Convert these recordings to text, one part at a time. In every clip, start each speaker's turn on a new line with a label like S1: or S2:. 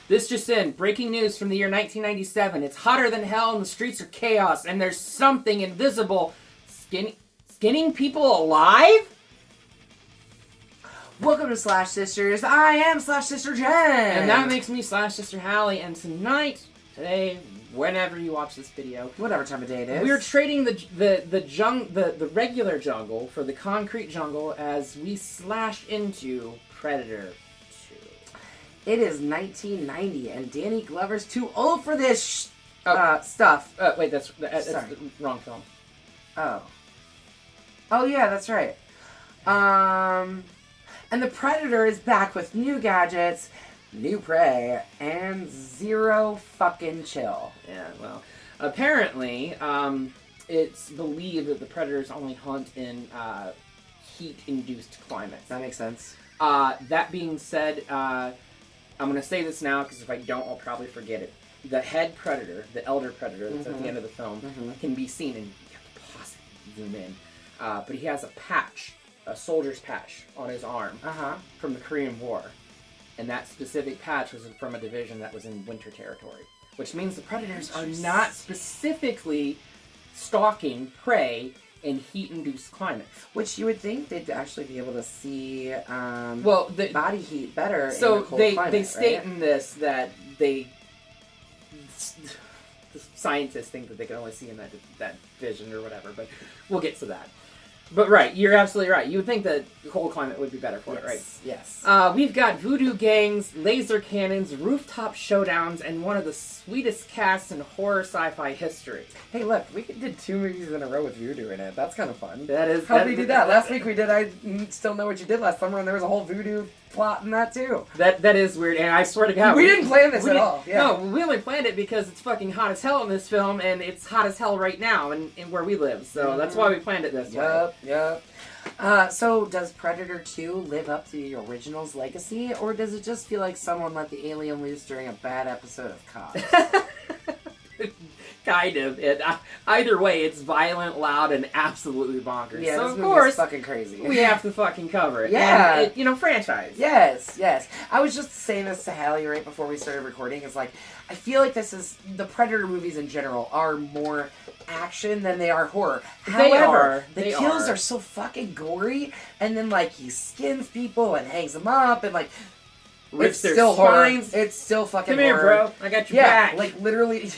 S1: This just in. Breaking news from the year 1997. It's hotter than hell and the streets are chaos. And there's something invisible skinning people alive?
S2: Welcome to Slash Sisters. I am Slash Sister Jen.
S1: And that makes me Slash Sister Hallie. And today, whenever you watch this video,
S2: whatever time of day it is,
S1: we're trading the regular jungle for the concrete jungle as we slash into Predator 2.
S2: It is 1990, and Danny Glover's too old for this stuff.
S1: Wait, that's the wrong film.
S2: Oh yeah, that's right. And the Predator is back with new gadgets, new prey, and zero fucking chill.
S1: Yeah, well, apparently, it's believed that the predators only hunt in heat-induced climates.
S2: That makes sense.
S1: That being said, I'm going to say this now, because if I don't, I'll probably forget it. The head predator, the elder predator that's at the end of the film, can be seen, and you have to pause it, zoom in. But he has a patch, a soldier's patch on his arm from the Korean War. And that specific patch was from a division that was in winter territory. Which means the predators are not specifically stalking prey in heat-induced climates.
S2: Which you would think they'd actually be able to see body heat better
S1: so
S2: in a cold climate,
S1: they state
S2: right?
S1: in this that the scientists think that they can only see in that vision or whatever, but we'll get to that. But right, you're absolutely right. You would think that the cold climate would be better for it, right?
S2: Yes.
S1: We've got voodoo gangs, laser cannons, rooftop showdowns, and one of the sweetest casts in horror sci-fi history.
S2: Hey, look, we did 2 movies in a row with voodoo in it. That's kind of fun.
S1: That is.
S2: How did we do that? Last week we did I Still Know What You Did Last Summer, and there was a whole voodoo plot in that too.
S1: That is weird, and I swear to God,
S2: we didn't plan this at all. Yeah.
S1: No, we only planned it because it's fucking hot as hell in this film, and it's hot as hell right now in where we live. So that's why we planned it this way.
S2: Yep. So does Predator 2 live up to the original's legacy, or does it just feel like someone let the alien loose during a bad episode of Cops?
S1: Kind of. Either way, it's violent, loud, and absolutely bonkers.
S2: Yeah,
S1: so
S2: this
S1: of course,
S2: fucking crazy.
S1: We have to fucking cover it.
S2: Yeah.
S1: And franchise.
S2: Yes. I was just saying this to Hallie right before we started recording. It's like, I feel like the Predator movies in general are more action than they are horror. However, the kills are so fucking gory, and then like he skins people and hangs them up, and like
S1: rips their
S2: still
S1: spines.
S2: Horror. It's still fucking
S1: Come here,
S2: horror.
S1: bro. I got your back.
S2: Yeah, like literally.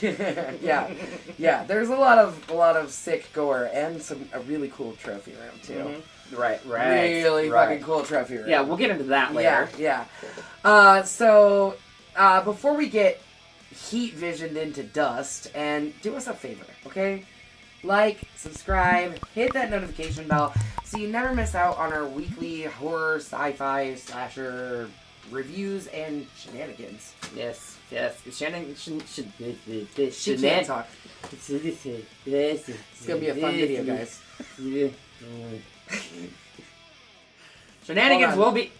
S2: Yeah. There's a lot of sick gore and a really cool trophy room too.
S1: Mm-hmm. Right.
S2: Really fucking cool trophy room.
S1: Yeah, we'll get into that later.
S2: Yeah. So before we get heat visioned into dust, and do us a favor, okay? Like, subscribe, hit that notification bell so you never miss out on our weekly horror, sci-fi, slasher reviews and shenanigans.
S1: Yes.
S2: She can't talk. It's gonna be a fun video, guys.
S1: Shenanigans will be...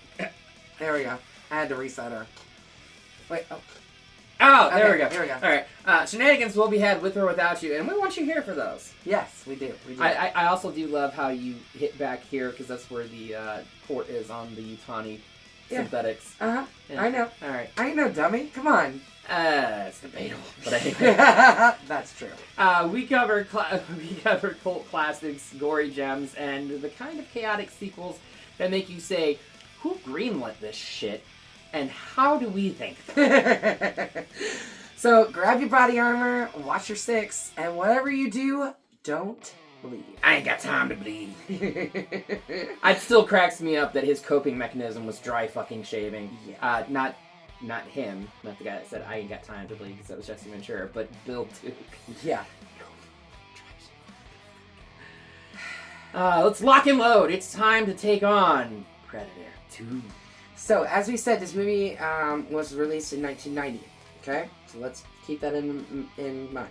S2: There we go. I had to reset her. Wait,
S1: Oh, there we go.
S2: Here we go.
S1: All right. Shenanigans will be had with or without you, and we want you here for those.
S2: Yes, we do.
S1: I also do love how you hit back here, because that's where the port is on the Utani synthetics.
S2: Yeah. I know.
S1: All right.
S2: I know, dummy. Come on.
S1: It's debatable, but I think that's
S2: true.
S1: We cover cult classics, gory gems, and the kind of chaotic sequels that make you say, "Who greenlit this shit?" And how do we think?
S2: So grab your body armor, watch your 6, and whatever you do, don't bleed.
S1: I ain't got time to bleed. It still cracks me up that his coping mechanism was dry fucking shaving.
S2: Yeah.
S1: Not him, not the guy that said I ain't got time to bleed, because that was Jesse Ventura, but Bill Duke.
S2: Yeah.
S1: Let's lock and load. It's time to take on Predator 2.
S2: So, as we said, this movie was released in 1990, okay? So let's keep that in mind.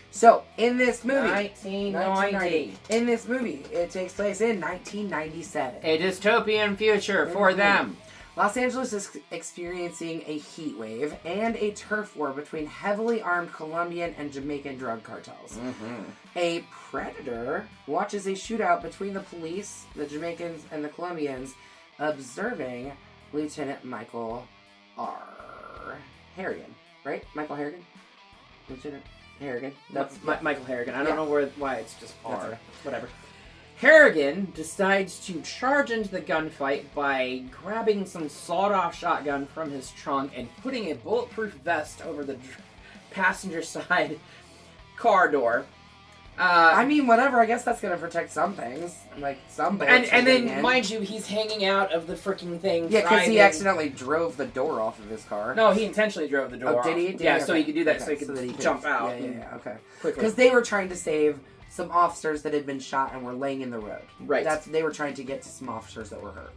S2: So, in this movie...
S1: 1990.
S2: In this movie, it takes place in 1997.
S1: A dystopian future for them.
S2: Los Angeles is experiencing a heat wave and a turf war between heavily armed Colombian and Jamaican drug cartels. A predator watches a shootout between the police, the Jamaicans, and the Colombians, observing Lieutenant Michael R. Harrigan, right? Michael Harrigan? Lieutenant Harrigan.
S1: That's Michael Harrigan. I don't know why it's just R.
S2: Right.
S1: Whatever. Harrigan decides to charge into the gunfight by grabbing some sawed-off shotgun from his trunk and putting a bulletproof vest over the passenger side car door.
S2: I mean, whatever. I guess that's gonna protect some things, like some bullets.
S1: And then, mind you, he's hanging out of the freaking thing.
S2: Yeah, because he accidentally drove the door off of his car.
S1: No, he intentionally drove the door.
S2: Oh, did he?
S1: Off. Yeah, so he could do that, so he could jump out.
S2: Yeah. Okay.
S1: Quickly.
S2: Because they were trying to save some officers that had been shot and were laying in the road.
S1: Right.
S2: They were trying to get to some officers that were hurt.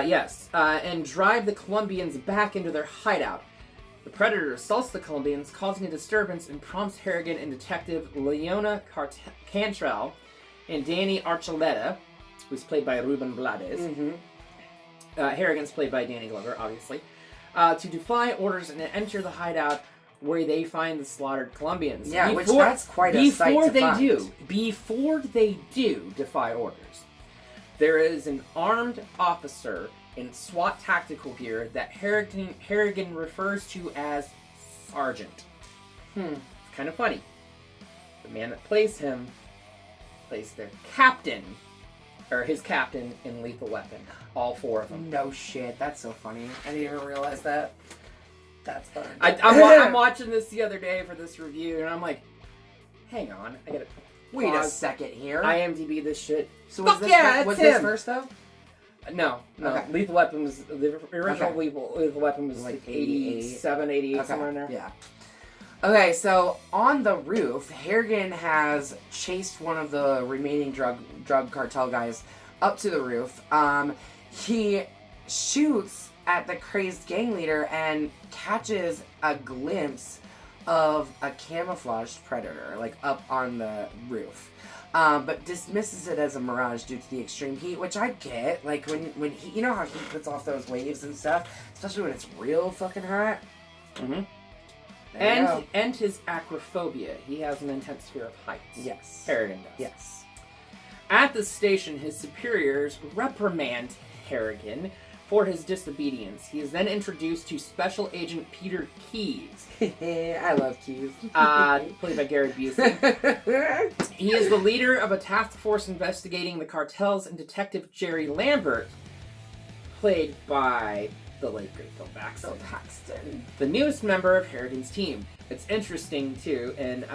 S1: Yes, and drive the Colombians back into their hideout. The Predator assaults the Colombians, causing a disturbance, and prompts Harrigan and Detective Leona Cantrell and Danny Archuleta, who's played by Ruben Blades.
S2: Mm-hmm.
S1: Harrigan's played by Danny Glover, obviously, to defy orders and enter the hideout where they find the slaughtered Colombians.
S2: Yeah, which that's quite a sight to find.
S1: Before they do defy orders, there is an armed officer in SWAT tactical gear that Harrigan refers to as Sergeant. It's kind of funny. The man that plays him plays their captain, or his captain in Lethal Weapon. All four of them.
S2: No shit, that's so funny. I didn't even realize that. That's fun.
S1: I'm watching this the other day for this review, and I'm like, hang on, I gotta
S2: wait a second here.
S1: IMDb this shit.
S2: So was this first though?
S1: No.
S2: Okay.
S1: Lethal Weapon was the original Lethal Weapon was like 87, 88, somewhere in there.
S2: Yeah. Okay, so on the roof, Harrigan has chased one of the remaining drug cartel guys up to the roof. He shoots at the crazed gang leader and catches a glimpse of a camouflaged predator, like up on the roof. But dismisses it as a mirage due to the extreme heat, which I get. Like, when he, you know how heat puts off those waves and stuff? Especially when it's real fucking hot.
S1: Mm-hmm. And his acrophobia. He has an intense fear of heights.
S2: Yes.
S1: Harrigan does.
S2: Yes.
S1: At the station, his superiors reprimand Harrigan for his disobedience. He is then introduced to Special Agent Peter Keyes.
S2: I love Keyes.
S1: Played by Gary Busey. He is the leader of a task force investigating the cartels, and Detective Jerry Lambert, played by the late great Bill Paxton. The newest member of Harrigan's team. It's interesting too, and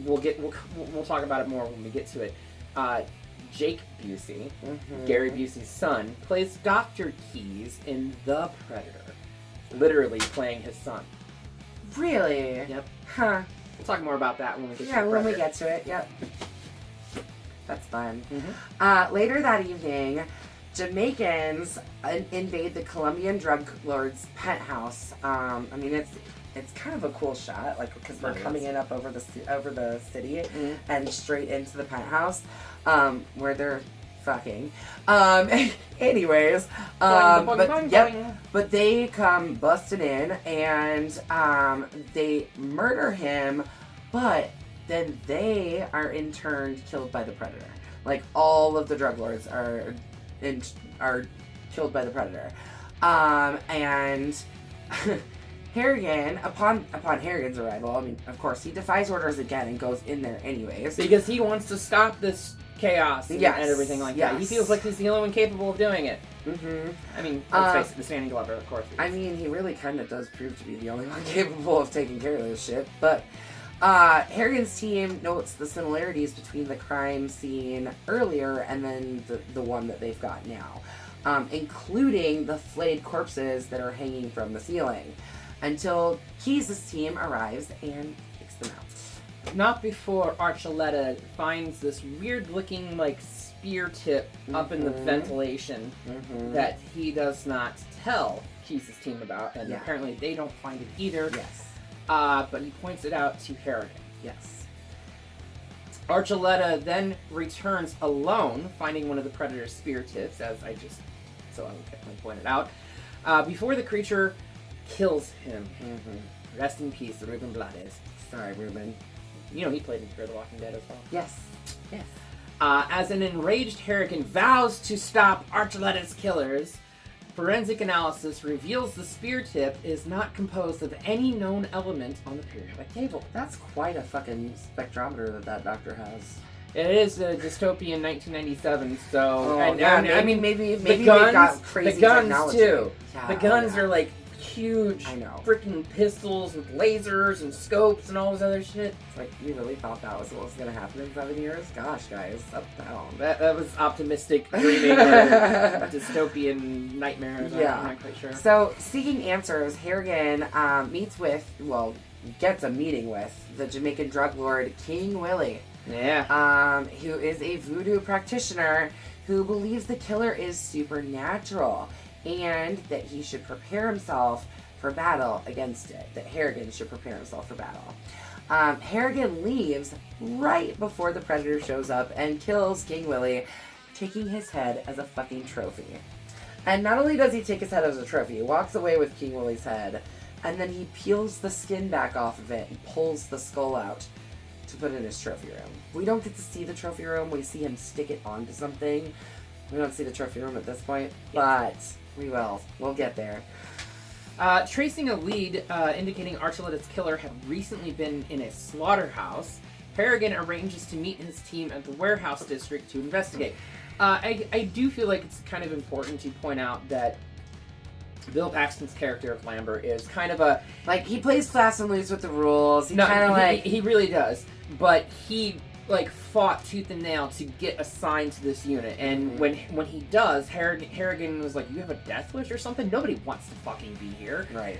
S1: we'll talk about it more when we get to it. Jake Busey, Gary Busey's son, plays Dr. Keyes in The Predator. Literally playing his son.
S2: Really?
S1: Yep.
S2: Huh.
S1: We'll talk more about that when we get to
S2: Yeah,
S1: The
S2: when
S1: Predator.
S2: we get to it, yep. That's fun. Later that evening, Jamaicans invade the Colombian drug lord's penthouse. I mean, it's kind of a cool shot, like, because we're coming in up over the city and straight into the penthouse, where they're fucking. Anyways, but they come busting in and they murder him, but then they are in turn killed by the Predator. Like, all of the drug lords are killed by the Predator, and Harrigan, upon Harrigan's arrival, I mean, of course, he defies orders again and goes in there anyways.
S1: Because he wants to stop this chaos and everything like that. He feels like he's the only one capable of doing it. I mean, let's face it, the Standing Glover, of course.
S2: I mean, he really kind of does prove to be the only one capable of taking care of this shit. But Harrigan's team notes the similarities between the crime scene earlier and then the one that they've got now, including the flayed corpses that are hanging from the ceiling, until Keyes' team arrives and kicks them out.
S1: Not before Archuleta finds this weird-looking, like, spear tip up in the ventilation that he does not tell Keyes' team about, and apparently they don't find it either.
S2: Yes.
S1: But he points it out to Harrigan.
S2: Yes.
S1: Archuleta then returns alone, finding one of the Predator's spear tips, as I just so eloquently pointed out, before the creature kills him. Rest in peace, Ruben Blades.
S2: Sorry, Ruben.
S1: You know he played in Fear the Walking Dead as well.
S2: Yes. Yes.
S1: As an enraged Harrigan vows to stop Archuleta's killers, Forensic analysis reveals the spear tip is not composed of any known element on the periodic table.
S2: That's quite a fucking spectrometer that doctor has.
S1: It is a dystopian 1997, so...
S2: I mean, maybe
S1: the
S2: they've
S1: guns,
S2: got crazy
S1: the guns
S2: technology.
S1: too.
S2: Yeah,
S1: the guns are like huge freaking pistols with lasers and scopes and all this other shit.
S2: It's like, you really thought that was what was going to happen in 7 years? Gosh, guys, up down.
S1: That was optimistic dreaming or dystopian nightmares.
S2: Yeah.
S1: I'm not quite sure.
S2: So, seeking answers, Harrigan gets a meeting with the Jamaican drug lord King Willie.
S1: Yeah.
S2: Who is a voodoo practitioner who believes the killer is supernatural and that he should prepare himself for battle against it. That Harrigan should prepare himself for battle. Harrigan leaves right before the Predator shows up and kills King Willie, taking his head as a fucking trophy. And not only does he take his head as a trophy, he walks away with King Willie's head, and then he peels the skin back off of it and pulls the skull out to put in his trophy room. We don't get to see the trophy room. We see him stick it onto something. We don't see the trophy room at this point, but we will. We'll get there.
S1: Tracing a lead indicating Archuleta's killer had recently been in a slaughterhouse, Harrigan arranges to meet his team at the warehouse district to investigate. I do feel like it's kind of important to point out that Bill Paxton's character of Lambert is kind of a...
S2: Like, he plays fast and loose with the rules. He
S1: really does. But he, fought tooth and nail to get assigned to this unit. And when he does, Harrigan was like, you have a death wish or something? Nobody wants to fucking be here.
S2: Right.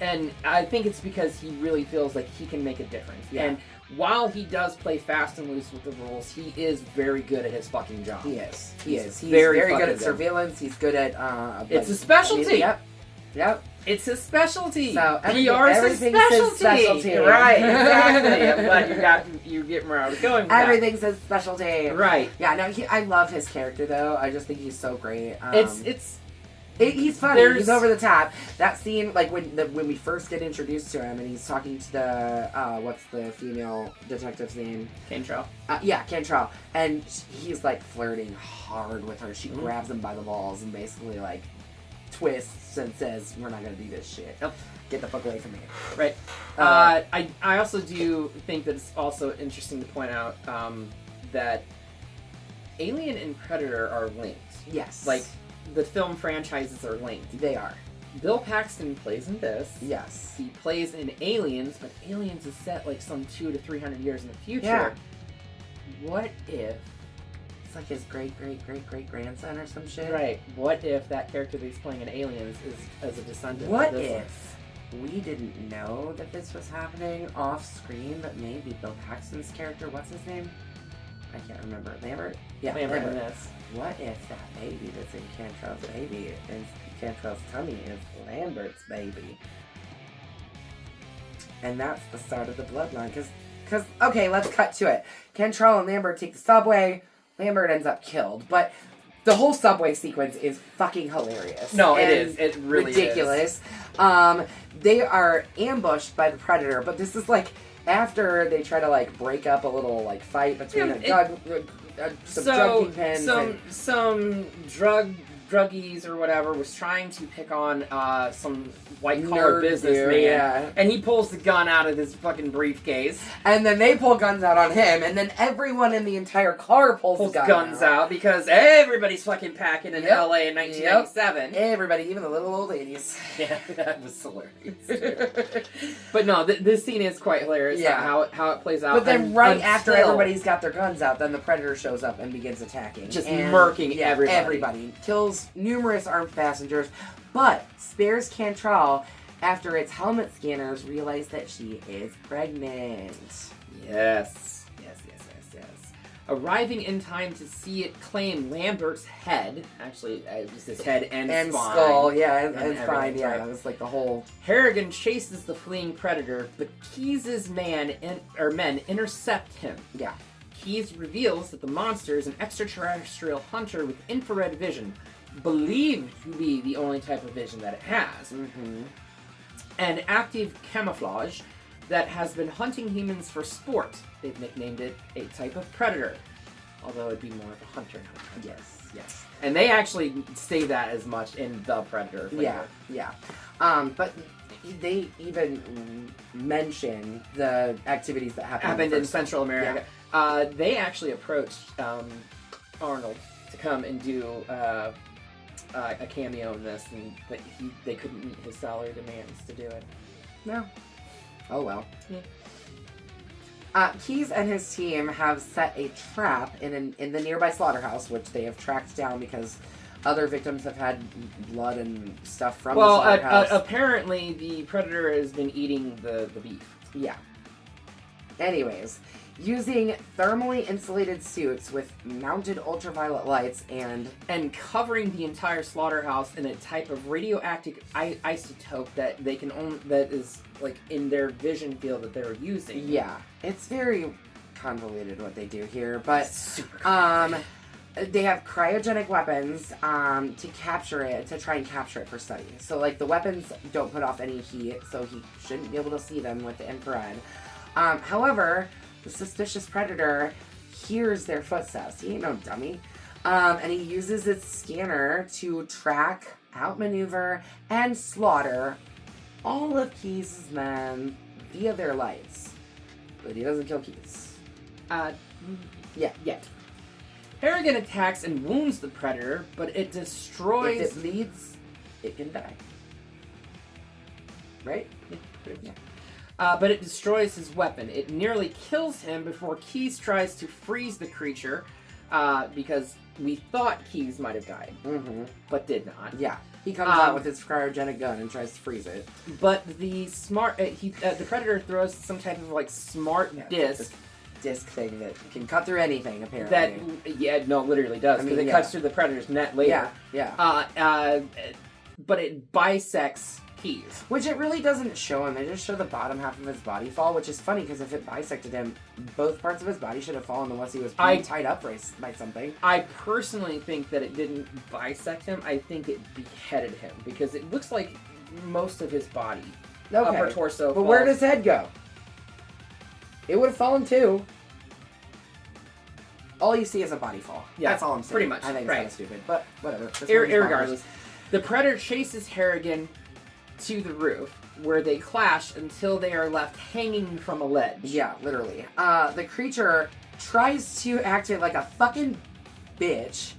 S1: And I think it's because he really feels like he can make a difference. Yeah. And while he does play fast and loose with the rules, he is very good at his fucking job.
S2: He is. He's
S1: very
S2: good at surveillance. He's good at...
S1: it's a specialty!
S2: Yep.
S1: It's his specialty.
S2: So
S1: PR's his specialty. Right, exactly. I'm glad you get where I was going with
S2: Everything's his specialty.
S1: Right.
S2: Yeah, no, I love his character, though. I just think he's so great. He's funny. He's over the top. That scene, when we first get introduced to him, and he's talking to the what's the female detective's name?
S1: Cantrell.
S2: Cantrell, and he's flirting hard with her. She grabs him by the balls and basically twists and says, "We're not gonna do this shit.
S1: Nope.
S2: Get the fuck away from me."
S1: Right. I also do think that it's also interesting to point out that Alien and Predator are linked.
S2: Yes.
S1: The film franchises are linked.
S2: They are.
S1: Bill Paxton plays in this.
S2: Yes.
S1: He plays in Aliens, but Aliens is set some 200 to 300 years in the future.
S2: Yeah.
S1: What if...
S2: It's his great-great-great-great-grandson or some shit?
S1: Right. What if that character that he's playing in Aliens is as a descendant
S2: What
S1: of this
S2: if we didn't know that this was happening off-screen, but maybe Bill Paxton's character, what's his name? I can't remember. Lambert? Yeah,
S1: Lambert in this.
S2: What if that baby that's in Cantrell's baby, in Cantrell's tummy, is Lambert's baby? And that's the start of the bloodline. Because, okay, let's cut to it. Cantrell and Lambert take the subway. Lambert ends up killed. But the whole subway sequence is fucking hilarious.
S1: No, it is. It really
S2: ridiculous.
S1: Is.
S2: They are ambushed by the Predator, but this is after they try to break up a little fight between drug kingpins.
S1: Some druggies or whatever was trying to pick on some white collar businessman, and he pulls the gun out of his fucking briefcase,
S2: and then they pull guns out on him, and then everyone in the entire car pulls
S1: guns out because everybody's fucking packing in LA in 1997.
S2: Everybody, even the little old ladies.
S1: Yeah, that was hilarious. But no, this scene is quite hilarious.
S2: Yeah,
S1: how it plays out.
S2: But then after everybody's got their guns out, then the Predator shows up and begins attacking,
S1: just murking everybody.
S2: Everybody kills numerous armed passengers, but spares Cantrell after its helmet scanners realize that she is pregnant.
S1: Yes. Arriving in time to see it claim Lambert's head. Actually, it was his head and spine.
S2: Skull, and spine, It was the whole...
S1: Harrigan chases the fleeing Predator, but Keyes' men intercept him.
S2: Yeah.
S1: Keyes reveals that the monster is an extraterrestrial hunter with infrared vision, believed to be the only type of vision that it has. And active camouflage that has been hunting humans for sport. They've nicknamed it a type of predator, although it'd be more of a hunter.
S2: Yes.
S1: And they actually say that as much in The Predator.
S2: Yeah. But they even mention the activities that happened
S1: in Central America. Yeah. They actually approached Arnold to come and do a cameo in this, but they couldn't meet his salary demands to do it.
S2: No. Oh well.
S1: Yeah.
S2: Keyes and his team have set a trap in the nearby slaughterhouse, which they have tracked down because other victims have had blood and stuff from the slaughterhouse.
S1: Apparently the Predator has been eating the beef.
S2: Yeah. Anyways, using thermally insulated suits with mounted ultraviolet lights and
S1: covering the entire slaughterhouse in a type of radioactive isotope that they can that is like in their vision field that they're using.
S2: Yeah, it's very convoluted what they do here, but
S1: super
S2: they have cryogenic weapons to try and capture it for study. So like the weapons don't put off any heat, so he shouldn't be able to see them with the infrared. However, the suspicious Predator hears their footsteps. He ain't no dummy. And he uses its scanner to track, outmaneuver, and slaughter all of Keyes' men via their lights. But he doesn't kill Keyes.
S1: Yet. Harrigan attacks and wounds the Predator, but it destroys...
S2: If it bleeds, it can die. Right?
S1: Yeah. But it destroys his weapon. It nearly kills him before Keyes tries to freeze the creature, because we thought Keyes might have died, but did not.
S2: Yeah, he comes out with his cryogenic gun and tries to freeze it.
S1: But the the Predator throws some type of like smart disc
S2: thing that can cut through anything, apparently.
S1: Literally does, because it cuts through the Predator's net later. But it bisects Keyes.
S2: Which it really doesn't show him. They just show the bottom half of his body fall, which is funny, because if it bisected him, both parts of his body should have fallen unless he was tied up by something.
S1: I personally think that it didn't bisect him. I think it beheaded him, because it looks like most of his body, upper torso,
S2: but
S1: falls.
S2: Where does his head go? It would have fallen too. All you see is a body fall.
S1: Yeah,
S2: that's all I'm saying.
S1: Pretty much.
S2: I think it's kind of stupid, but whatever.
S1: Irregardless, the Predator chases Harrigan to the roof, where they clash until they are left hanging from a ledge.
S2: Yeah, literally. The creature tries to act like a fucking bitch.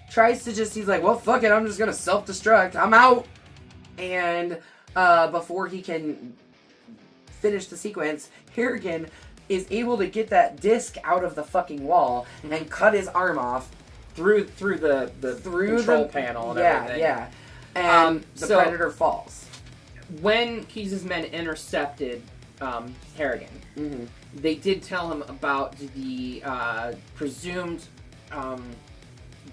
S2: He's like, well, fuck it, I'm just gonna self-destruct. I'm out. And before he can finish the sequence, Harrigan is able to get that disc out of the fucking wall and cut his arm off through the control panel and everything. Yeah. And the Predator falls.
S1: When Keyes' men intercepted Harrigan, they did tell him about the presumed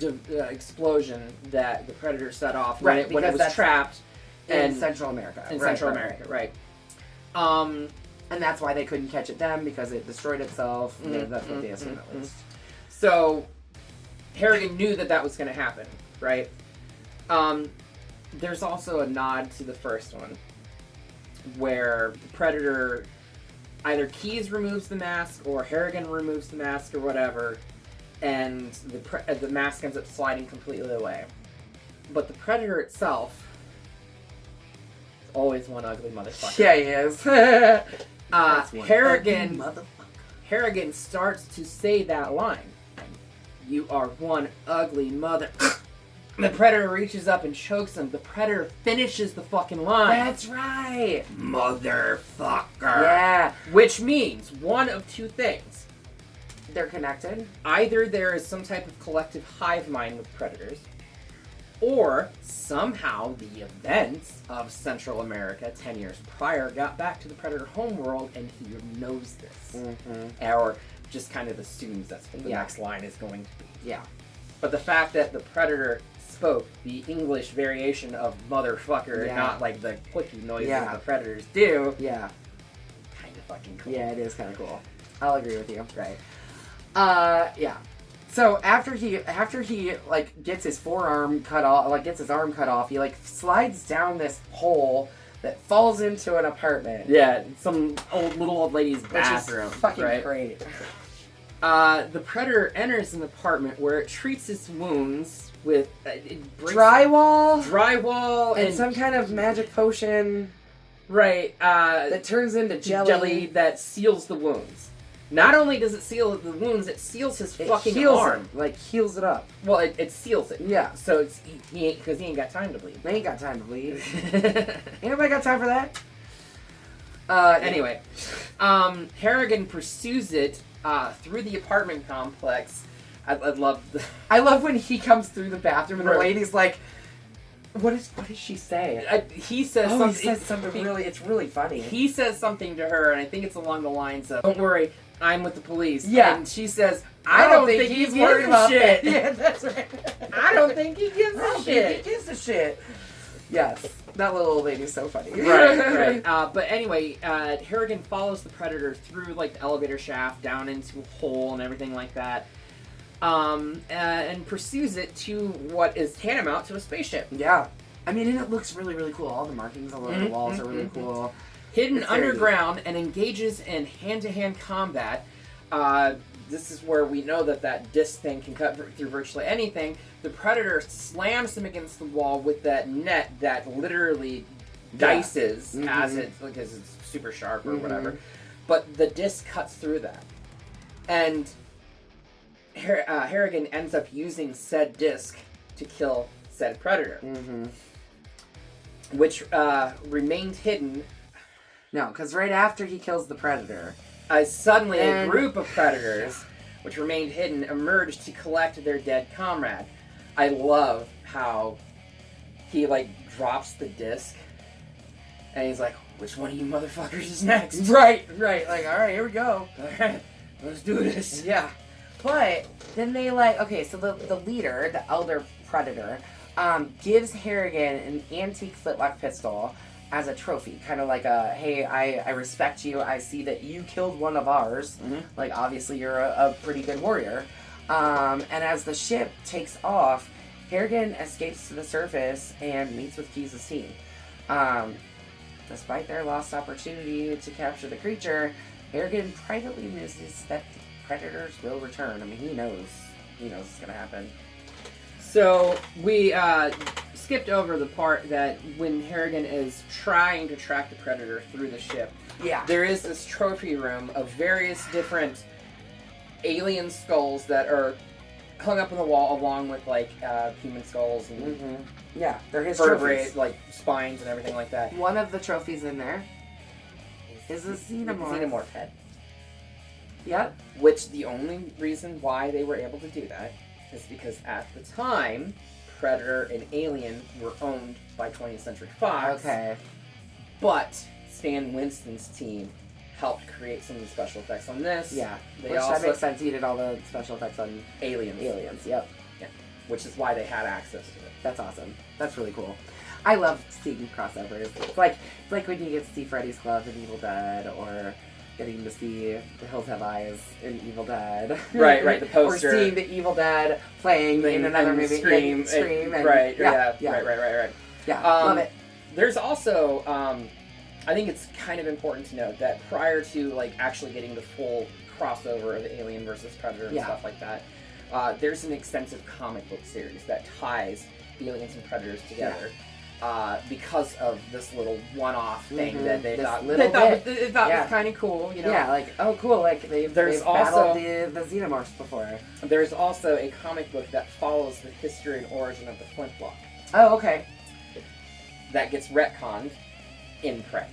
S1: explosion that the Predator set off when it was trapped
S2: in Central America.
S1: Right.
S2: And that's why they couldn't catch it then, because it destroyed itself. That's what they assumed at least.
S1: So Harrigan knew that was going to happen, right? There's also a nod to the first one, where the Predator, either Keyes removes the mask or Harrigan removes the mask or whatever, and the mask ends up sliding completely away. But the Predator itself is always one ugly motherfucker.
S2: Yeah, he is.
S1: Harrigan starts to say that line. You are one ugly mother... The Predator reaches up and chokes him. The Predator finishes the fucking line.
S2: That's right.
S1: Motherfucker.
S2: Yeah.
S1: Which means one of two things.
S2: They're connected.
S1: Either there is some type of collective hive mind with Predators, or somehow the events of Central America 10 years prior got back to the Predator homeworld and he knows this. Or just kind of assumes that's what the next line is going to be.
S2: Yeah.
S1: But the fact that the Predator spoke the English variation of motherfucker and not like the clicky noises the Predators do.
S2: Yeah.
S1: Kind of fucking cool.
S2: Yeah, it is kind of cool. I'll agree with you. Right. Yeah. So after he like gets his forearm cut off, like gets his arm cut off, he like slides down this pole that falls into an apartment.
S1: Yeah, some little old lady's bathroom.
S2: Which is fucking great.
S1: The Predator enters an apartment where it treats its wounds with
S2: drywall,
S1: and
S2: some kind of magic potion.
S1: Right.
S2: That turns into jelly
S1: that seals the wounds. Not only does it seal the wounds, it seals his fucking arm.
S2: Heals it up.
S1: Well, it seals it.
S2: Yeah.
S1: So it's he ain't got time to bleed.
S2: They ain't got time to bleed. Anybody got time for that?
S1: Anyway, Harrigan pursues it through the apartment complex. I love
S2: when he comes through the bathroom and the lady's like, What does she say?
S1: He says something.
S2: He says something it's really funny.
S1: He says something to her, and I think it's along the lines of, "Don't worry, I'm with the police."
S2: Yeah.
S1: And she says, I don't think he's worried about shit.
S2: Yeah, that's right.
S1: I don't think he gives a shit.
S2: He gives a shit. Yes. That little old lady's so funny.
S1: Right. But anyway, Harrigan follows the Predator through, like, the elevator shaft, down into a hole and everything like that. And pursues it to what is tantamount to a spaceship.
S2: Yeah. I mean, and it looks really, really cool. All the markings all over the walls are really cool.
S1: Hidden underground and engages in hand-to-hand combat. This is where we know that disc thing can cut through virtually anything. The Predator slams him against the wall with that net that literally dices as because it's super sharp or whatever. But the disc cuts through that. And Harrigan ends up using said disc to kill said Predator. Which remained hidden.
S2: No, because right after he kills the Predator,
S1: suddenly a group of Predators, which remained hidden, emerged to collect their dead comrade. I love how he, like, drops the disc, and he's like, which one of you motherfuckers is next?
S2: Right. Like, alright, here we go.
S1: Alright, let's do this.
S2: Yeah. But then they, so the leader, the elder Predator, gives Harrigan an antique flintlock pistol as a trophy, kind of like a, hey, I respect you, I see that you killed one of ours, like, obviously you're a pretty good warrior, and as the ship takes off, Harrigan escapes to the surface and meets with Keyes' team. Despite their lost opportunity to capture the creature, Harrigan privately musses that the Predators will return. I mean, he knows it's gonna happen.
S1: So, we skipped over the part that when Harrigan is trying to track the Predator through the ship, there is this trophy room of various different alien skulls that are hung up on the wall along with, like, human skulls and
S2: they're his
S1: vertebrae,
S2: trophies.
S1: like, spines and everything like that.
S2: One of the trophies in there is a xenomorph
S1: head.
S2: Yep.
S1: Which the only reason why they were able to do that is because at the time, Predator and Alien were owned by 20th Century Fox.
S2: Okay.
S1: But Stan Winston's team helped create some of the special effects on this.
S2: Yeah.
S1: That
S2: makes sense. He did all the special effects on
S1: Aliens.
S2: Yep.
S1: Yeah. Which is why they had access to it.
S2: That's awesome. That's really cool. I love seeing crossovers. It's like when you get to see Freddy's Glove in Evil Dead, or getting to see The Hills Have Eyes in Evil Dead.
S1: Right, the poster.
S2: Or seeing the Evil Dead playing in another movie.
S1: Scream. Right. Yeah,
S2: love it.
S1: There's also, I think it's kind of important to note that prior to, like, actually getting the full crossover of Alien versus Predator and stuff like that, there's an extensive comic book series that ties the Aliens and Predators together. Because of this little one-off thing that they thought was kind of cool, you know?
S2: Yeah, like, oh cool, like they've battled the Xenomorphs before.
S1: There's also a comic book that follows the history and origin of the flintlock.
S2: Oh, okay.
S1: That gets retconned in Prey.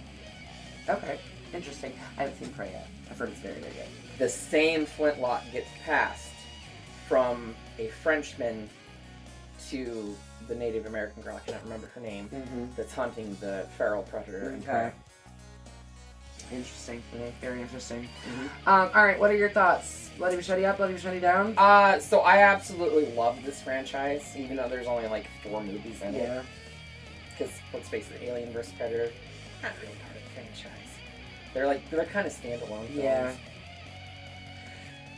S2: Okay, interesting. I haven't seen Prey yet. I've heard it's very, very good.
S1: The same flintlock gets passed from a Frenchman to the Native American girl, I cannot remember her name, that's hunting the feral predator.
S2: Okay. Interesting. Very interesting. Alright, what are your thoughts? Bloody Machete up, Bloody Machete down?
S1: So I absolutely love this franchise, even though there's only like 4 movies in it. Because, let's face it, Alien vs. Predator, not really part of the franchise. They're kind of standalone films.
S2: Yeah.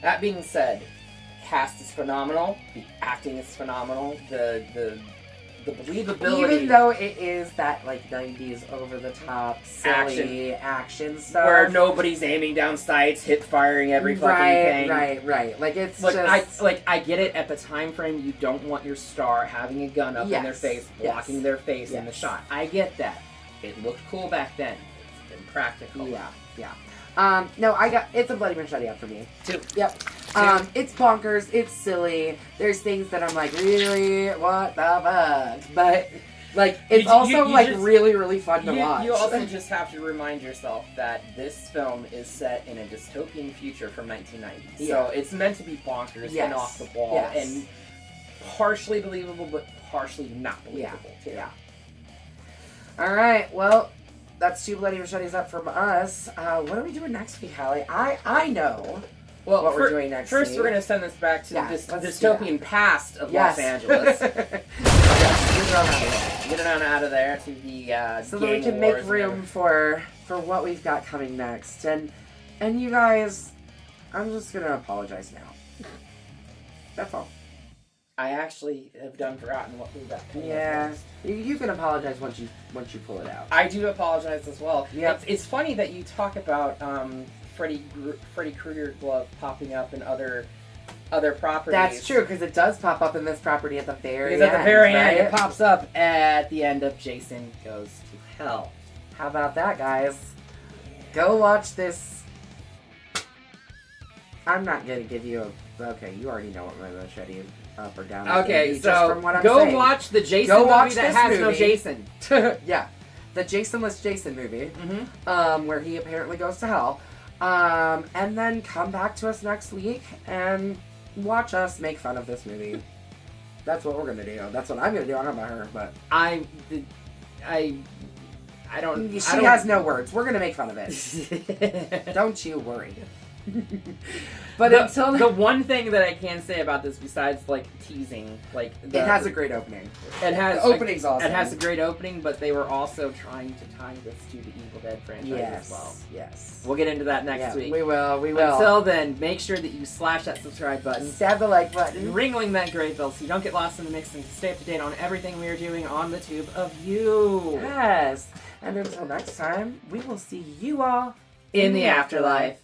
S1: That being said, cast is phenomenal. The acting is phenomenal. The the believability.
S2: Even though it is that, like, 90s over-the-top, silly action stuff.
S1: Where nobody's aiming down sights, hip firing every fucking thing.
S2: Right. Like, it's
S1: Look,
S2: just...
S1: I get it, at the time frame, you don't want your star having a gun up in their face, blocking their face in the shot. I get that. It looked cool back then. It's impractical.
S2: Yeah. No, it's a bloody machete up for me.
S1: 2.
S2: Yep. It's bonkers, it's silly, there's things that I'm like, really, what the fuck? But, like, it's really, really fun to watch.
S1: You also just have to remind yourself that this film is set in a dystopian future from 1990. So it's meant to be bonkers and off the wall and partially believable, but partially not believable, too.
S2: Yeah. Alright, well, that's 2 bloody machetes up from us. What are we doing next week, Hallie? I know what we're doing next week.
S1: First, we're going to send this back to the dystopian past of Los Angeles. Get it on out of there to the
S2: so that we can make room for what we've got coming next. And you guys, I'm just going to apologize now. That's all.
S1: I actually have forgotten what we got.
S2: Yeah, you can apologize once you pull it out.
S1: I do apologize as well.
S2: Yep.
S1: It's funny that you talk about Freddy Krueger glove popping up in other properties.
S2: That's true, because it does pop up in this property at the very end.
S1: Because at the very end, it pops up at the end of Jason Goes to Hell.
S2: How about that, guys? Go watch this. I'm not going to give you a... Okay, you already know what my machete is. Up or down.
S1: Okay, so
S2: just from what I'm
S1: go
S2: saying.
S1: watch the Jason movie that has no Jason.
S2: Yeah, the Jasonless Jason movie, where he apparently goes to hell, and then come back to us next week and watch us make fun of this movie. That's what we're gonna do. That's what I'm gonna do. I don't know about her, but
S1: I don't.
S2: She has no words. We're gonna make fun of it. Don't you worry. But until
S1: the one thing that I can say about this, besides like teasing, like
S2: it has a great opening.
S1: It has
S2: the opening's awesome.
S1: It has a great opening, but they were also trying to tie this to the Evil Dead franchise as well.
S2: Yes.
S1: We'll get into that next week.
S2: We will.
S1: Until then, make sure that you slash that subscribe button,
S2: stab the like button,
S1: ringling that gray bell so you don't get lost in the mix and stay up to date on everything we are doing on the tube of you.
S2: Yes. And until next time, we will see you all
S1: in the afterlife.